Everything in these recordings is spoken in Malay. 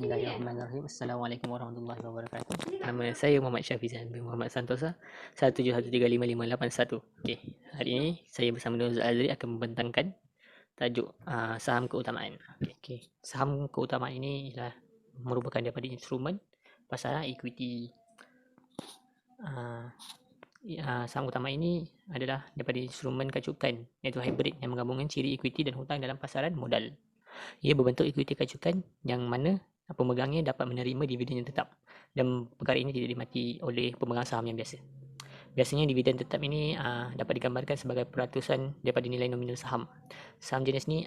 Bismillahirrahmanirrahim. Assalamualaikum warahmatullahi wabarakatuh. Nama saya Muhammad Syafizan bin Muhammad Santosa 1713558. Okey, hari ini saya bersama Nur Azri akan membentangkan tajuk saham keutamaan. Okey, saham keutamaan ini ialah merupakan daripada instrumen pasaran equity. Saham keutamaan ini adalah daripada instrumen kacukan iaitu hybrid yang menggabungkan ciri equity dan hutang dalam pasaran modal. Ia berbentuk equity kacukan yang mana pemegangnya dapat menerima dividen yang tetap, dan perkara ini tidak dimati oleh pemegang saham yang biasa. Biasanya dividen tetap ini dapat digambarkan sebagai peratusan daripada nilai nominal saham. Saham jenis ni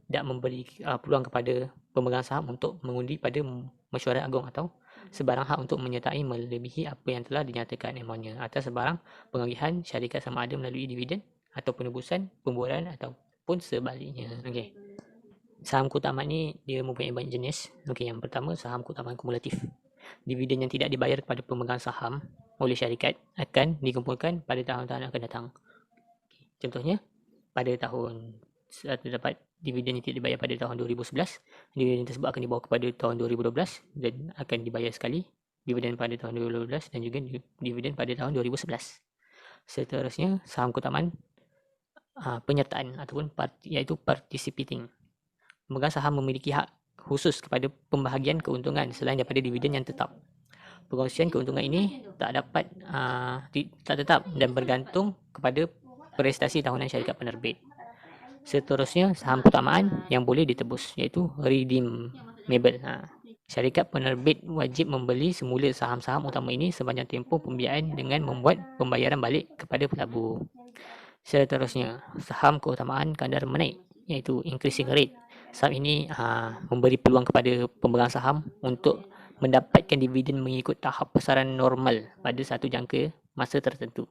tidak memberi peluang kepada pemegang saham untuk mengundi pada mesyuarat agung atau sebarang hak untuk menyertai melebihi apa yang telah dinyatakan amannya atas sebarang pengagihan syarikat sama ada melalui dividen atau penebusan, pembuaran ataupun sebaliknya. Okey. Saham keutamaan ni dia mempunyai banyak jenis. Okey, yang pertama saham keutamaan kumulatif. Dividen yang tidak dibayar kepada pemegang saham oleh syarikat akan dikumpulkan pada tahun-tahun akan datang. Contohnya, pada tahun terdapat dividen yang tidak dibayar pada tahun 2011, dividen tersebut akan dibawa kepada tahun 2012 dan akan dibayar sekali dividen pada tahun 2012 dan juga dividen pada tahun 2011. Seterusnya, saham keutamaan penyertaan ataupun iaitu participating. Pemegang saham memiliki hak khusus kepada pembahagian keuntungan selain daripada dividen yang tetap. Perkongsian keuntungan ini tak tetap dan bergantung kepada prestasi tahunan syarikat penerbit. Seterusnya, saham keutamaan yang boleh ditebus iaitu redeemable. Syarikat penerbit wajib membeli semula saham-saham utama ini sepanjang tempoh pembiayaan dengan membuat pembayaran balik kepada pelabur. Seterusnya, saham keutamaan kadar menaik iaitu increasing rate. Saham ini memberi peluang kepada pemegang saham untuk mendapatkan dividen mengikut tahap pasaran normal pada satu jangka masa tertentu.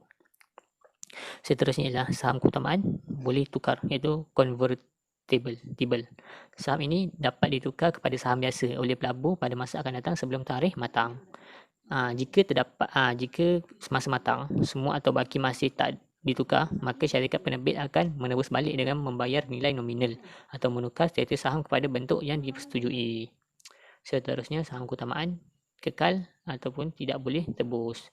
Seterusnya ialah saham keutamaan boleh tukar iaitu convertible. Saham ini dapat ditukar kepada saham biasa oleh pelabur pada masa akan datang sebelum tarikh matang. Jika semasa matang semua atau baki masih tak ditukar, maka syarikat penerbit akan menebus balik dengan membayar nilai nominal atau menukar status saham kepada bentuk yang disetujui. Seterusnya, saham keutamaan kekal ataupun tidak boleh tebus.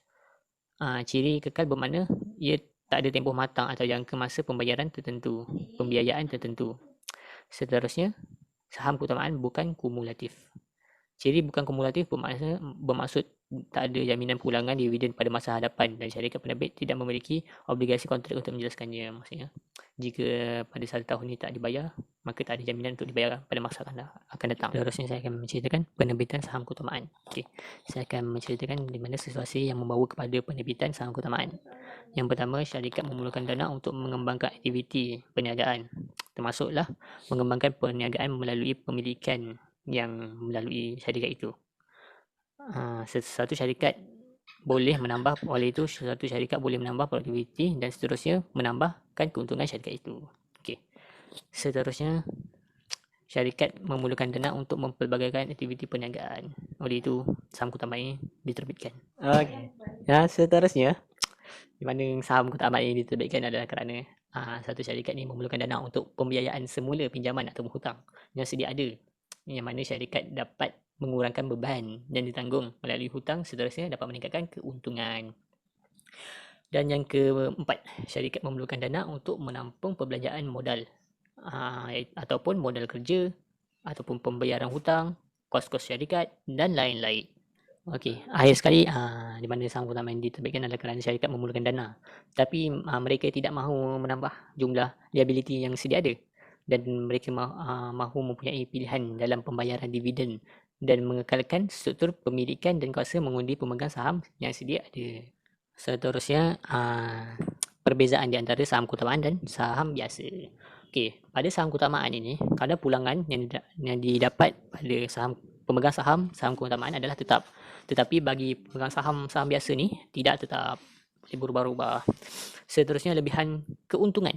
Ciri kekal bermakna ia tak ada tempoh matang atau jangka masa pembayaran tertentu, pembiayaan tertentu. Seterusnya, saham keutamaan bukan kumulatif. Ciri bukan kumulatif bermaksud tak ada jaminan pulangan dividen pada masa hadapan dan syarikat penerbit tidak memiliki obligasi kontrak untuk menjelaskannya. Maksudnya, jika pada satu tahun ini tak dibayar, maka tak ada jaminan untuk dibayar pada masa akan datang. Seterusnya saya akan menceritakan penerbitan saham keutamaan. Okey, saya akan menceritakan di mana situasi yang membawa kepada penerbitan saham keutamaan. Yang pertama, syarikat memerlukan dana untuk mengembangkan aktiviti perniagaan, termasuklah mengembangkan perniagaan melalui pemilikan yang melalui syarikat itu. Satu syarikat boleh menambah, oleh itu satu syarikat boleh menambah produktiviti dan seterusnya menambahkan keuntungan syarikat itu. Okey. Seterusnya, syarikat memerlukan dana untuk mempelbagaikan aktiviti perniagaan. Oleh itu, saham keutamaan ini diterbitkan. Okey. Seterusnya, di mana saham keutamaan ini diterbitkan adalah kerana satu syarikat ini memerlukan dana untuk pembiayaan semula pinjaman atau hutang yang sedia ada, yang mana syarikat dapat mengurangkan beban dan ditanggung melalui hutang, seterusnya dapat meningkatkan keuntungan. Dan yang keempat, syarikat memerlukan dana untuk menampung perbelanjaan modal ataupun modal kerja ataupun pembayaran hutang, kos-kos syarikat dan lain-lain. Okey, akhir sekali di mana saham keutamaan diterbitkan adalah kerana syarikat memerlukan dana, tapi mereka tidak mahu menambah jumlah liability yang sedia ada dan mereka mahu mempunyai pilihan dalam pembayaran dividen dan mengekalkan struktur pemilikan dan kuasa mengundi pemegang saham yang sedia ada. Seterusnya, perbezaan di antara saham keutamaan dan saham biasa. Okey, pada saham keutamaan ini, kadar pulangan yang didapat pada pemegang saham keutamaan adalah tetap. Tetapi bagi pemegang saham biasa ni tidak tetap, boleh berubah-ubah. Seterusnya, lebihan keuntungan.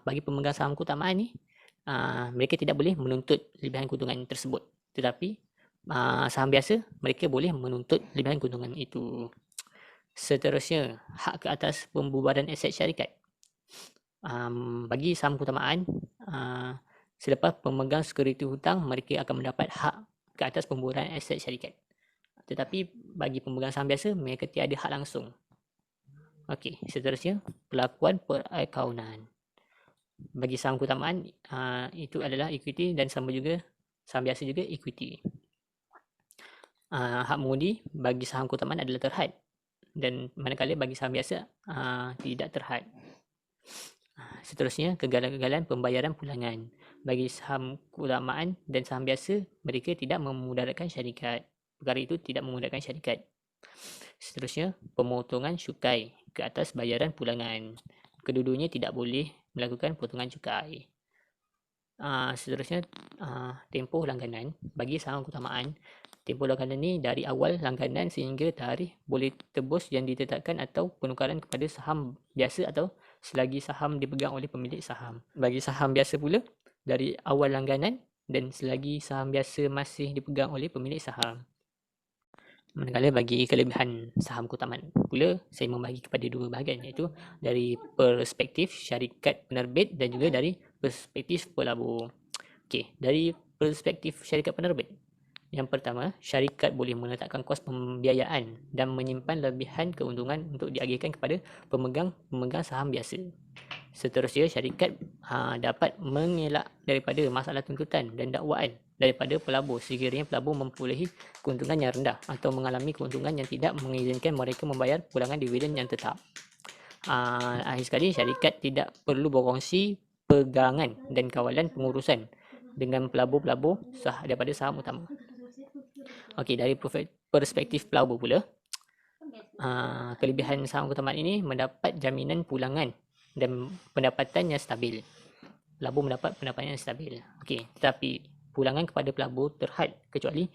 Bagi pemegang saham keutamaan ni, mereka tidak boleh menuntut lebihan keuntungan tersebut. Tetapi saham biasa, mereka boleh menuntut lebihan keuntungan itu. Seterusnya, hak ke atas pembubaran aset syarikat. Bagi saham keutamaan, selepas pemegang sekuriti hutang, mereka akan mendapat hak ke atas pembuburan aset syarikat. Tetapi bagi pemegang saham biasa, mereka tiada hak langsung. Okey, seterusnya pelakuan perakaunan. Bagi saham keutamaan, itu adalah equity dan sama juga saham biasa juga equity. Hak mengundi bagi saham keutamaan adalah terhad dan manakala bagi saham biasa tidak terhad. Seterusnya, kegagalan pembayaran pulangan. Bagi saham keutamaan dan saham biasa, mereka tidak memudaratkan syarikat. Perkara itu tidak memudaratkan syarikat. Seterusnya, pemotongan cukai ke atas bayaran pulangan. Kedua-duanya tidak boleh melakukan potongan cukai. Seterusnya, tempoh langganan. Bagi saham keutamaan, tempoh langganan ni dari awal langganan sehingga tarikh boleh tebus yang ditetapkan atau penukaran kepada saham biasa atau selagi saham dipegang oleh pemilik saham. Bagi saham biasa pula, dari awal langganan dan selagi saham biasa masih dipegang oleh pemilik saham. Manakala bagi kelebihan saham keutamaan pula, saya membahagi kepada dua bahagian, iaitu dari perspektif syarikat penerbit dan juga dari perspektif pelabur. Okey, dari perspektif syarikat penerbit. Yang pertama, syarikat boleh meletakkan kos pembiayaan dan menyimpan lebihan keuntungan untuk diagihkan kepada pemegang saham biasa. Seterusnya, syarikat dapat mengelak daripada masalah tuntutan dan dakwaan daripada pelabur sekiranya pelabur memperolehi keuntungan yang rendah atau mengalami keuntungan yang tidak mengizinkan mereka membayar pulangan dividen yang tetap. Akhir sekali, syarikat tidak perlu berkongsi pegangan dan kawalan pengurusan dengan pelabur-pelabur daripada saham utama. Okey, dari perspektif pelabur pula, kelebihan saham keutamaan ini mendapat jaminan pulangan dan pendapatan yang stabil. Pelabur mendapat pendapatan yang stabil. Okey, tetapi pulangan kepada pelabur terhad kecuali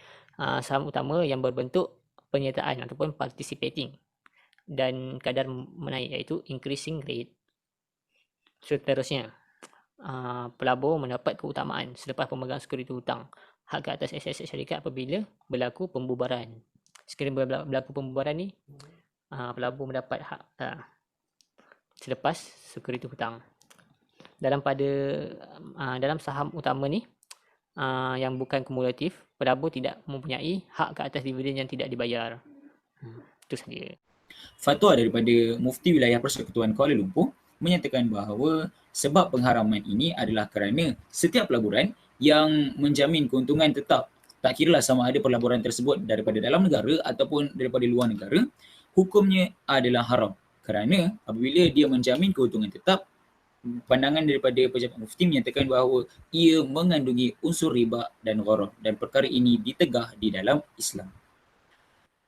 saham utama yang berbentuk penyertaan ataupun participating dan kadar menaik, iaitu increasing rate. Seterusnya, pelabur mendapat keutamaan selepas pemegang sekuriti hutang hak ke atas aset syarikat apabila berlaku pembubaran. Sekiranya berlaku pembubaran ni, pelabur mendapat hak selepas sekuriti hutang. Dalam saham utama ni yang bukan kumulatif, pelabur tidak mempunyai hak ke atas dividen yang tidak dibayar. Itu saja. Fatwa daripada Mufti Wilayah Persekutuan Kuala Lumpur menyatakan bahawa sebab pengharaman ini adalah kerana setiap pelaburan yang menjamin keuntungan tetap, tak kiralah sama ada pelaburan tersebut daripada dalam negara ataupun daripada luar negara, hukumnya adalah haram. Kerana apabila dia menjamin keuntungan tetap, pandangan daripada Pejabat Mufti menyatakan bahawa ia mengandungi unsur riba dan gharar, dan perkara ini ditegah di dalam Islam.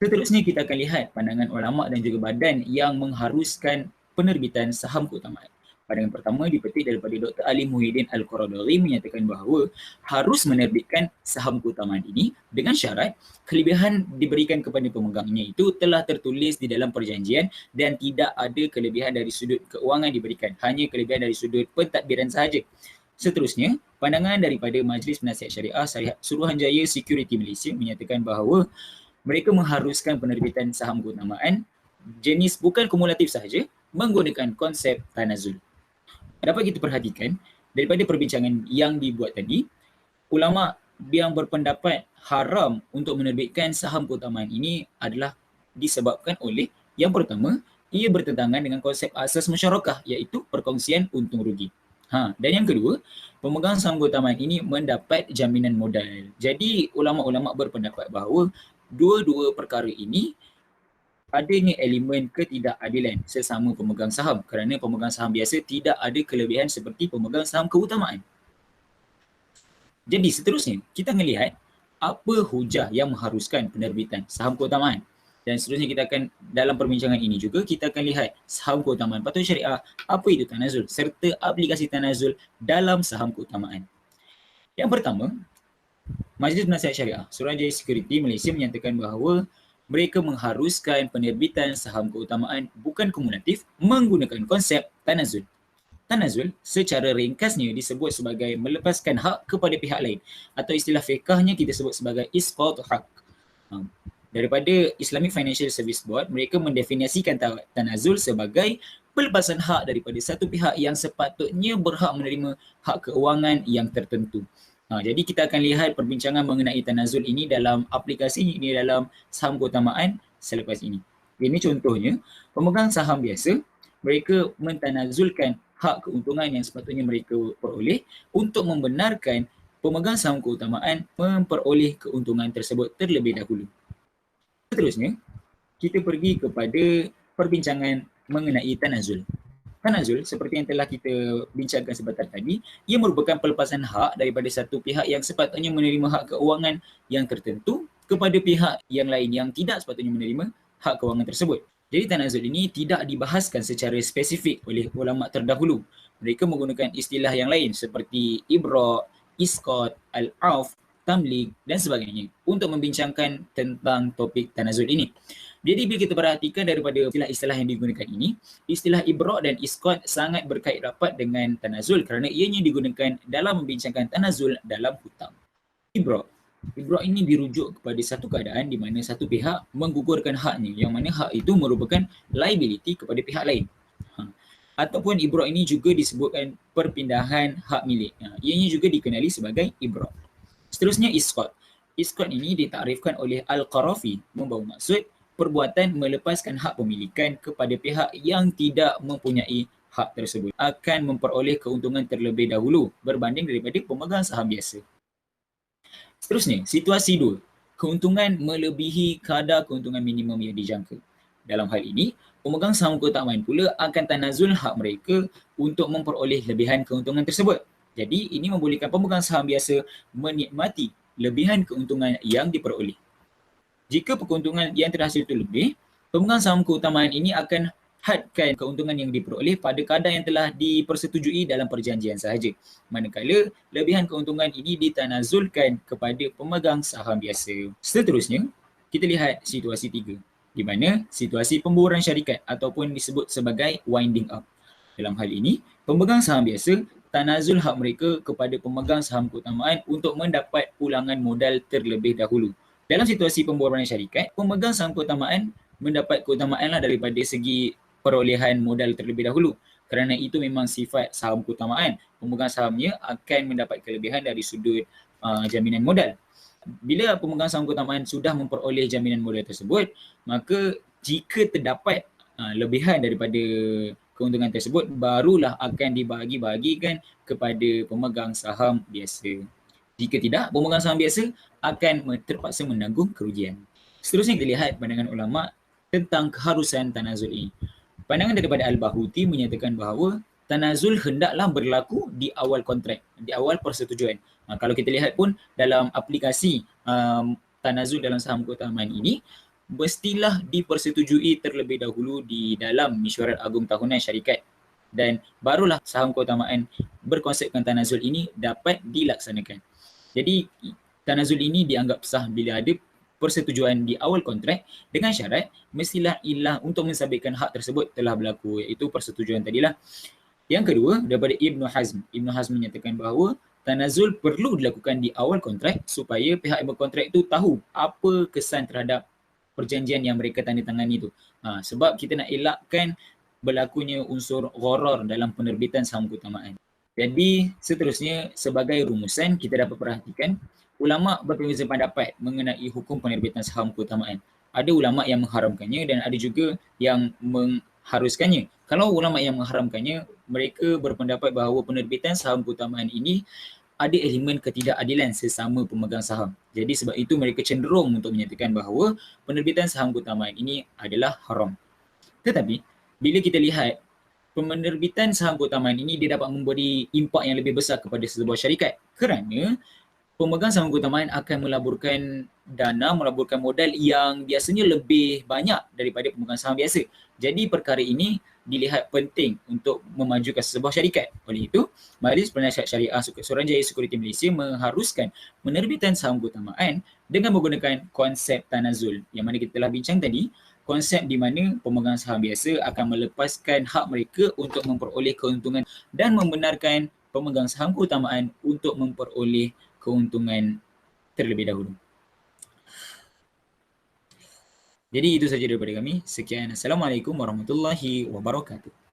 Seterusnya kita akan lihat pandangan ulama dan juga badan yang mengharuskan penerbitan saham keutamaan. Pandangan pertama dipetik daripada Dr. Ali Muhyiddin Al-Qaradari menyatakan bahawa harus menerbitkan saham keutamaan ini dengan syarat kelebihan diberikan kepada pemegangnya itu telah tertulis di dalam perjanjian dan tidak ada kelebihan dari sudut keuangan diberikan, hanya kelebihan dari sudut pentadbiran sahaja. Seterusnya, pandangan daripada Majlis Penasihat Syariah Suruhanjaya Security Malaysia menyatakan bahawa mereka mengharuskan penerbitan saham keutamaan jenis bukan kumulatif sahaja menggunakan konsep tanazul. Dapat kita perhatikan daripada perbincangan yang dibuat tadi, ulama yang berpendapat haram untuk menerbitkan saham keutamaan ini adalah disebabkan oleh yang pertama, ia bertentangan dengan konsep asas musyarakah, iaitu perkongsian untung rugi. Dan yang kedua, pemegang saham keutamaan ini mendapat jaminan modal. Jadi ulama-ulama berpendapat bahawa dua-dua perkara ini adanya elemen ketidakadilan sesama pemegang saham kerana pemegang saham biasa tidak ada kelebihan seperti pemegang saham keutamaan. Jadi seterusnya, kita melihat apa hujah yang mengharuskan penerbitan saham keutamaan. Dan seterusnya kita akan, dalam perbincangan ini juga, kita akan lihat saham keutamaan patuh syariah, apa itu tanazul, serta aplikasi tanazul dalam saham keutamaan. Yang pertama, Majlis Penasihat Syariah Suruhanjaya Security Malaysia menyatakan bahawa mereka mengharuskan penerbitan saham keutamaan bukan kumulatif menggunakan konsep tanazul. Tanazul secara ringkasnya disebut sebagai melepaskan hak kepada pihak lain, atau istilah fiqahnya kita sebut sebagai isqat hak. Daripada Islamic Financial Service Board, mereka mendefinisikan tanazul sebagai pelepasan hak daripada satu pihak yang sepatutnya berhak menerima hak keuangan yang tertentu. Jadi kita akan lihat perbincangan mengenai tanazul ini dalam aplikasi ini dalam saham keutamaan selepas ini. Ini contohnya, pemegang saham biasa, mereka mentanazulkan hak keuntungan yang sepatutnya mereka peroleh untuk membenarkan pemegang saham keutamaan memperoleh keuntungan tersebut terlebih dahulu. Seterusnya, kita pergi kepada perbincangan mengenai tanazul. Tanazul, seperti yang telah kita bincangkan sebentar tadi, ia merupakan pelepasan hak daripada satu pihak yang sepatutnya menerima hak keuangan yang tertentu kepada pihak yang lain yang tidak sepatutnya menerima hak keuangan tersebut. Jadi tanazul ini tidak dibahaskan secara spesifik oleh ulama terdahulu. Mereka menggunakan istilah yang lain seperti ibra', isqat, al-auf, tamlik dan sebagainya untuk membincangkan tentang topik tanazul ini. Jadi bila kita perhatikan daripada istilah-istilah yang digunakan ini, istilah ibra' dan isqat sangat berkait rapat dengan tanazul kerana ianya digunakan dalam membincangkan tanazul dalam hutang. Ibra' ini dirujuk kepada satu keadaan di mana satu pihak menggugurkan haknya, yang mana hak itu merupakan liability kepada pihak lain. Ataupun ibra' ini juga disebutkan perpindahan hak milik. Ianya juga dikenali sebagai ibra'. Seterusnya isqat. Isqat ini ditakrifkan oleh Al-Qarafi membawa maksud perbuatan melepaskan hak pemilikan kepada pihak yang tidak mempunyai hak tersebut akan memperoleh keuntungan terlebih dahulu berbanding daripada pemegang saham biasa. Seterusnya, situasi 2. Keuntungan melebihi kadar keuntungan minimum yang dijangka. Dalam hal ini, pemegang saham keutamaan pula akan tanazul hak mereka untuk memperoleh lebihan keuntungan tersebut. Jadi, ini membolehkan pemegang saham biasa menikmati lebihan keuntungan yang diperoleh. Jika keuntungan yang terhasil itu lebih, pemegang saham keutamaan ini akan hadkan keuntungan yang diperoleh pada kadar yang telah dipersetujui dalam perjanjian sahaja. Manakala lebihan keuntungan ini ditanazulkan kepada pemegang saham biasa. Seterusnya, kita lihat situasi 3, di mana situasi pembubaran syarikat ataupun disebut sebagai winding up. Dalam hal ini, pemegang saham biasa tanazul hak mereka kepada pemegang saham keutamaan untuk mendapat pulangan modal terlebih dahulu. Dalam situasi pembubaran syarikat, pemegang saham keutamaan mendapat keutamaanlah daripada segi perolehan modal terlebih dahulu. Kerana itu memang sifat saham keutamaan. Pemegang sahamnya akan mendapat kelebihan dari sudut jaminan modal. Bila pemegang saham keutamaan sudah memperoleh jaminan modal tersebut, maka jika terdapat lebihan daripada keuntungan tersebut, barulah akan dibahagi-bahagikan kepada pemegang saham biasa. Jika tidak, pemegang saham biasa akan terpaksa menanggung kerugian. Seterusnya kita lihat pandangan ulama tentang keharusan tanazul ini. Pandangan daripada Al-Bahuti menyatakan bahawa tanazul hendaklah berlaku di awal kontrak, di awal persetujuan. Kalau kita lihat pun dalam aplikasi tanazul dalam saham keutamaan ini, mestilah dipersetujui terlebih dahulu di dalam mesyuarat agung tahunan syarikat dan barulah saham keutamaan berkonsepkan tanazul ini dapat dilaksanakan. Jadi tanazul ini dianggap sah bila ada persetujuan di awal kontrak dengan syarat mestilah ilah untuk mensabitkan hak tersebut telah berlaku, iaitu persetujuan tadilah. Yang kedua, daripada Ibn Hazm. Ibn Hazm menyatakan bahawa tanazul perlu dilakukan di awal kontrak supaya pihak yang berkontrak itu tahu apa kesan terhadap perjanjian yang mereka tandatangani itu. Sebab kita nak elakkan berlakunya unsur gharar dalam penerbitan saham keutamaan. Jadi seterusnya, sebagai rumusan kita dapat perhatikan ulama berbeza pendapat mengenai hukum penerbitan saham keutamaan. Ada ulama yang mengharamkannya dan ada juga yang mengharuskannya. Kalau ulama yang mengharamkannya, mereka berpendapat bahawa penerbitan saham keutamaan ini ada elemen ketidakadilan sesama pemegang saham. Jadi sebab itu mereka cenderung untuk menyatakan bahawa penerbitan saham keutamaan ini adalah haram. Tetapi bila kita lihat penerbitan saham keutamaan ini, dia dapat memberi impak yang lebih besar kepada sebuah syarikat kerana pemegang saham keutamaan akan melaburkan dana, melaburkan modal yang biasanya lebih banyak daripada pemegang saham biasa. Jadi perkara ini dilihat penting untuk memajukan sebuah syarikat. Oleh itu, Majlis Penasihat Syariah Suruhanjaya Sekuriti Malaysia mengharuskan penerbitan saham keutamaan dengan menggunakan konsep tanazul yang mana kita telah bincang tadi, konsep di mana pemegang saham biasa akan melepaskan hak mereka untuk memperoleh keuntungan dan membenarkan pemegang saham keutamaan untuk memperoleh keuntungan terlebih dahulu. Jadi itu saja daripada kami. Sekian. Assalamualaikum warahmatullahi wabarakatuh.